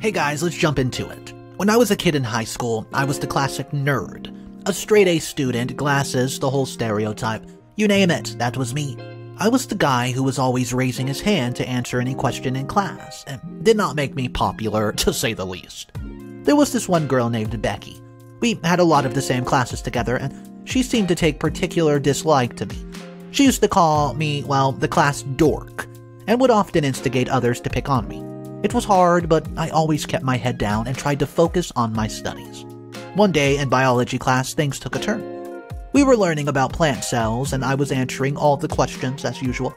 Hey guys, let's jump into it. When I was a kid in high school, I was the classic nerd. A straight-A student, glasses, the whole stereotype. You name it, that was me. I was the guy who was always raising his hand to answer any question in class, and did not make me popular, to say the least. There was this one girl named Becky. We had a lot of the same classes together, and she seemed to take particular dislike to me. She used to call me, well, the class dork, and would often instigate others to pick on me. It was hard, but I always kept my head down and tried to focus on my studies. One day in biology class, things took a turn. We were learning about plant cells, and I was answering all the questions as usual.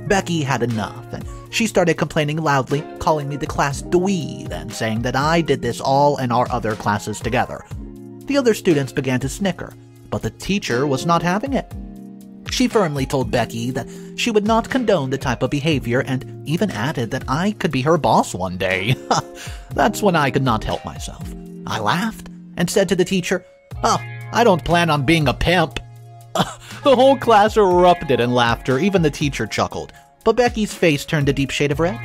Becky had enough, and she started complaining loudly, calling me the class dweeb, and saying that I did this all in our other classes together. The other students began to snicker, but the teacher was not having it. She firmly told Becky that she would not condone the type of behavior, and even added that I could be her boss one day. That's when I could not help myself. I laughed and said to the teacher, "Oh, I don't plan on being a pimp." The whole class erupted in laughter, even the teacher chuckled, but Becky's face turned a deep shade of red.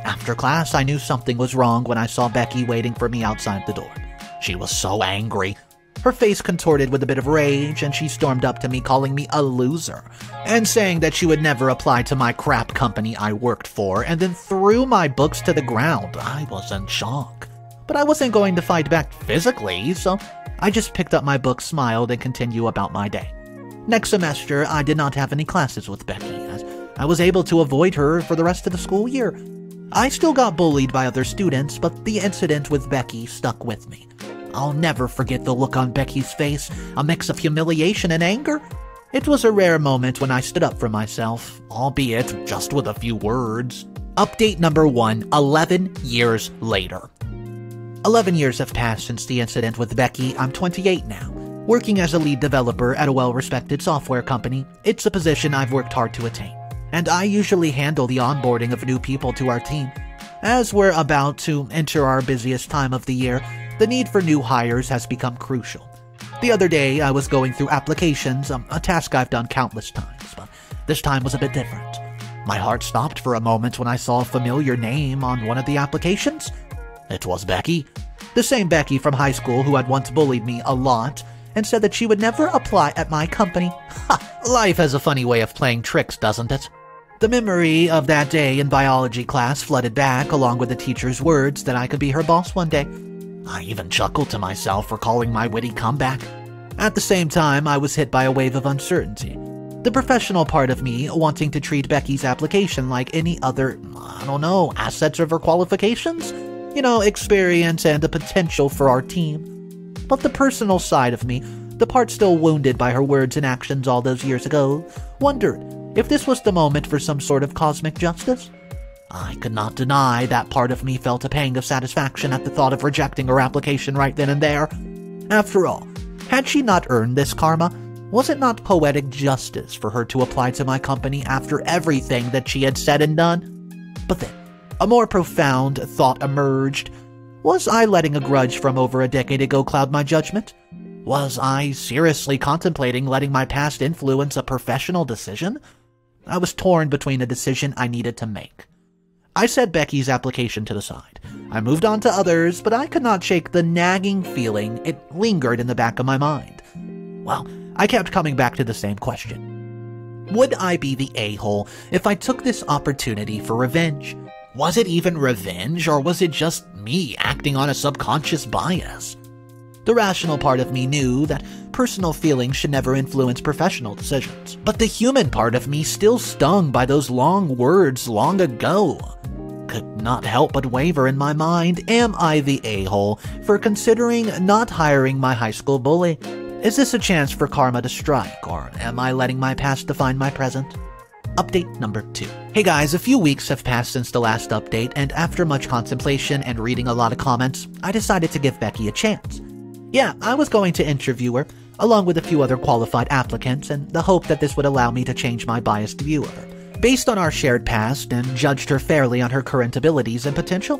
After class, I knew something was wrong when I saw Becky waiting for me outside the door. She was so angry. Her face contorted with a bit of rage, and she stormed up to me calling me a loser, and saying that she would never apply to my crap company I worked for, and then threw my books to the ground. I was in shock. But I wasn't going to fight back physically, so I just picked up my book, smiled, and continued about my day. Next semester, I did not have any classes with Becky, as I was able to avoid her for the rest of the school year. I still got bullied by other students, but the incident with Becky stuck with me. I'll never forget the look on Becky's face, a mix of humiliation and anger. It was a rare moment when I stood up for myself, albeit just with a few words. Update number 1, 11 years later. 11 years have passed since the incident with Becky. I'm 28 now, working as a lead developer at a well-respected software company. It's a position I've worked hard to attain, and I usually handle the onboarding of new people to our team. As we're about to enter our busiest time of the year, the need for new hires has become crucial. The other day, I was going through applications, a task I've done countless times, but this time was a bit different. My heart stopped for a moment when I saw a familiar name on one of the applications. It was Becky, the same Becky from high school who had once bullied me a lot and said that she would never apply at my company. Life has a funny way of playing tricks, doesn't it? The memory of that day in biology class flooded back, along with the teacher's words that I could be her boss one day. I even chuckled to myself, recalling my witty comeback. At the same time, I was hit by a wave of uncertainty. The professional part of me wanting to treat Becky's application like any other, assets of her qualifications? Experience and the potential for our team. But the personal side of me, the part still wounded by her words and actions all those years ago, wondered if this was the moment for some sort of cosmic justice. I could not deny that part of me felt a pang of satisfaction at the thought of rejecting her application right then and there. After all, had she not earned this karma? Was it not poetic justice for her to apply to my company after everything that she had said and done? But then, a more profound thought emerged. Was I letting a grudge from over a decade ago cloud my judgment? Was I seriously contemplating letting my past influence a professional decision? I was torn between a decision I needed to make. I set Becky's application to the side. I moved on to others, but I could not shake the nagging feeling. It lingered in the back of my mind. Well, I kept coming back to the same question. Would I be the a-hole if I took this opportunity for revenge? Was it even revenge, or was it just me acting on a subconscious bias? The rational part of me knew that personal feelings should never influence professional decisions, but the human part of me still stung by those long words long ago. Could not help but waver in my mind. Am I the a-hole for considering not hiring my high school bully? Is this a chance for karma to strike, or am I letting my past define my present? Update number 2. Hey guys, a few weeks have passed since the last update, and after much contemplation and reading a lot of comments, I decided to give Becky a chance. Yeah, I was going to interview her, along with a few other qualified applicants, in the hope that this would allow me to change my biased view of her, based on our shared past, and judged her fairly on her current abilities and potential.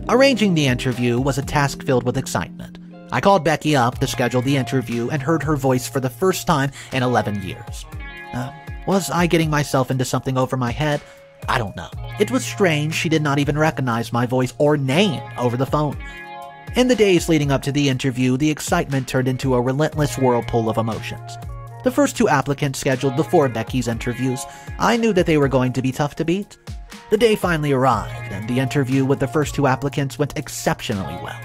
Arranging the interview was a task filled with excitement. I called Becky up to schedule the interview and heard her voice for the first time in 11 years. Was I getting myself into something over my head? I don't know. It was strange she did not even recognize my voice or name over the phone. In the days leading up to the interview, the excitement turned into a relentless whirlpool of emotions. The first 2 applicants scheduled before Becky's interviews, I knew that they were going to be tough to beat. The day finally arrived, and the interview with the first 2 applicants went exceptionally well.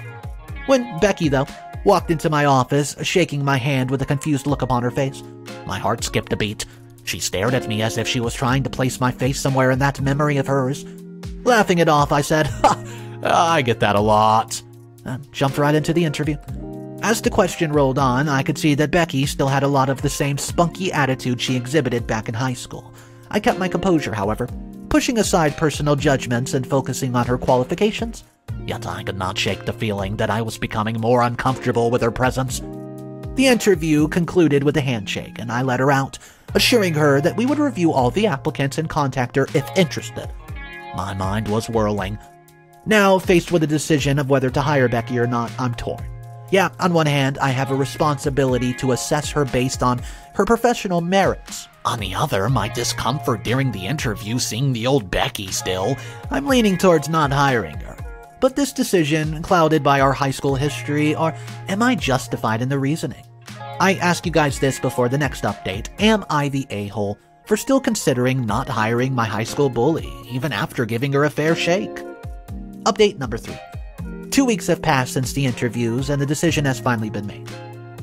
When Becky, though, walked into my office, shaking my hand with a confused look upon her face, my heart skipped a beat. She stared at me as if she was trying to place my face somewhere in that memory of hers. Laughing it off, I said, "Ha! I get that a lot," and jumped right into the interview. As the question rolled on, I could see that Becky still had a lot of the same spunky attitude she exhibited back in high school. I kept my composure, however, pushing aside personal judgments and focusing on her qualifications. Yet I could not shake the feeling that I was becoming more uncomfortable with her presence. The interview concluded with a handshake, and I let her out, assuring her that we would review all the applicants and contact her if interested. My mind was whirling. Now, faced with the decision of whether to hire Becky or not, I'm torn. Yeah, on one hand, I have a responsibility to assess her based on her professional merits. On the other, my discomfort during the interview seeing the old Becky still, I'm leaning towards not hiring her. But this decision, clouded by our high school history, or am I justified in the reasoning? I ask you guys this before the next update. Am I the a-hole for still considering not hiring my high school bully, even after giving her a fair shake? Update number 3. 2 weeks have passed since the interviews, and the decision has finally been made.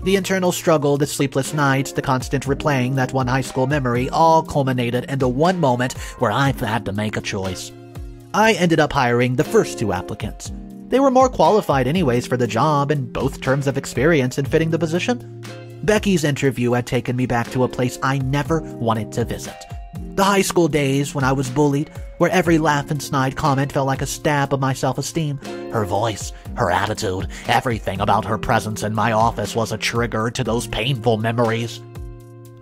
The internal struggle, the sleepless nights, the constant replaying that one high school memory all culminated into one moment where I've had to make a choice. I ended up hiring the first 2 applicants. They were more qualified anyways for the job in both terms of experience and fitting the position. Becky's interview had taken me back to a place I never wanted to visit. The high school days when I was bullied, where every laugh and snide comment felt like a stab of my self-esteem. Her voice, her attitude, everything about her presence in my office was a trigger to those painful memories.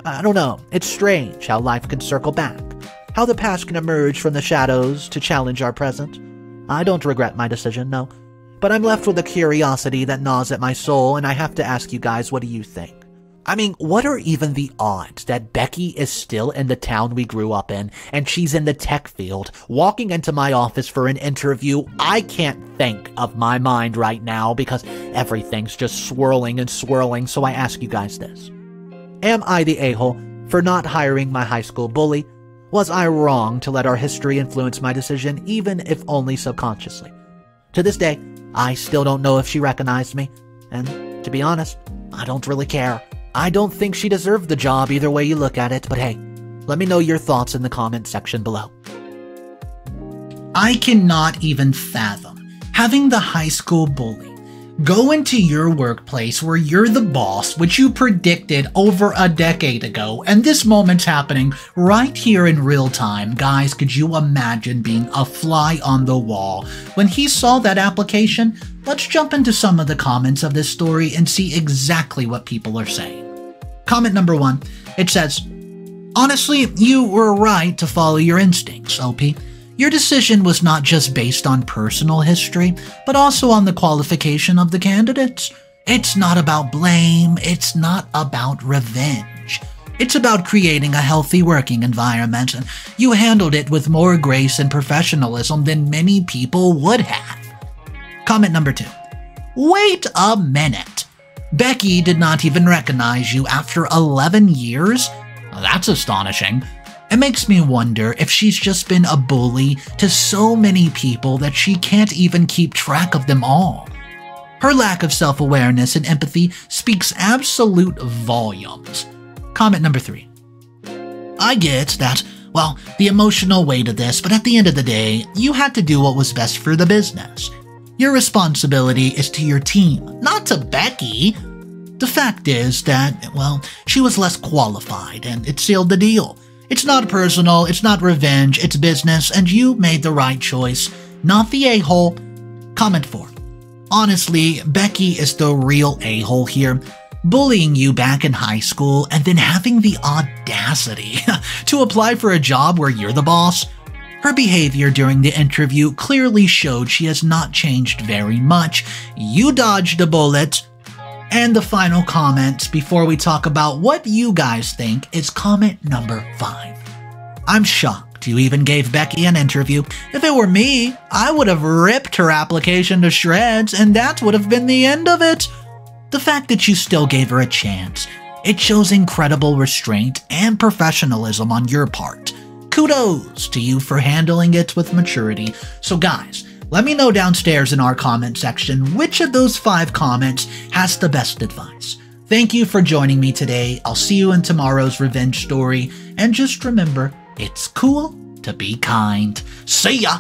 I don't know, it's strange how life can circle back, how the past can emerge from the shadows to challenge our present. I don't regret my decision, no, but I'm left with a curiosity that gnaws at my soul, and I have to ask you guys, what do you think? I mean, what are even the odds that Becky is still in the town we grew up in, and she's in the tech field, walking into my office for an interview? I can't think of my mind right now because everything's just swirling and swirling, so I ask you guys this. Am I the a-hole for not hiring my high school bully? Was I wrong to let our history influence my decision, even if only subconsciously? To this day, I still don't know if she recognized me, and to be honest, I don't really care. I don't think she deserved the job either way you look at it, but hey, let me know your thoughts in the comment section below. I cannot even fathom having the high school bully go into your workplace where you're the boss, which you predicted over a decade ago, and this moment's happening right here in real time. Guys, could you imagine being a fly on the wall when he saw that application? Let's jump into some of the comments of this story and see exactly what people are saying. Comment number 1, it says, "Honestly, you were right to follow your instincts, OP. Your decision was not just based on personal history, but also on the qualification of the candidates. It's not about blame, it's not about revenge. It's about creating a healthy working environment, and you handled it with more grace and professionalism than many people would have." Comment number 2. "Wait a minute. Becky did not even recognize you after 11 years? That's astonishing. It makes me wonder if she's just been a bully to so many people that she can't even keep track of them all. Her lack of self-awareness and empathy speaks absolute volumes." Comment number 3. "I get that, well, the emotional weight of this, but at the end of the day, you had to do what was best for the business. Your responsibility is to your team, not to Becky. The fact is that, well, she was less qualified, and it sealed the deal. It's not personal, it's not revenge, it's business, and you made the right choice, not the a-hole." Comment 4. "Honestly, Becky is the real a-hole here, bullying you back in high school and then having the audacity to apply for a job where you're the boss. Her behavior during the interview clearly showed she has not changed very much. You dodged a bullet." And the final comment before we talk about what you guys think is comment number 5. "I'm shocked fact, you even gave Becky an interview. If it were me, I would have ripped her application to shreds, and that would have been the end of it. The fact that you still gave her a chance, it shows incredible restraint and professionalism on your part. Kudos to you for handling it with maturity. So guys, let me know downstairs in our comment section which of those 5 comments has the best advice. Thank you for joining me today. I'll see you in tomorrow's revenge story. And just remember, it's cool to be kind. See ya!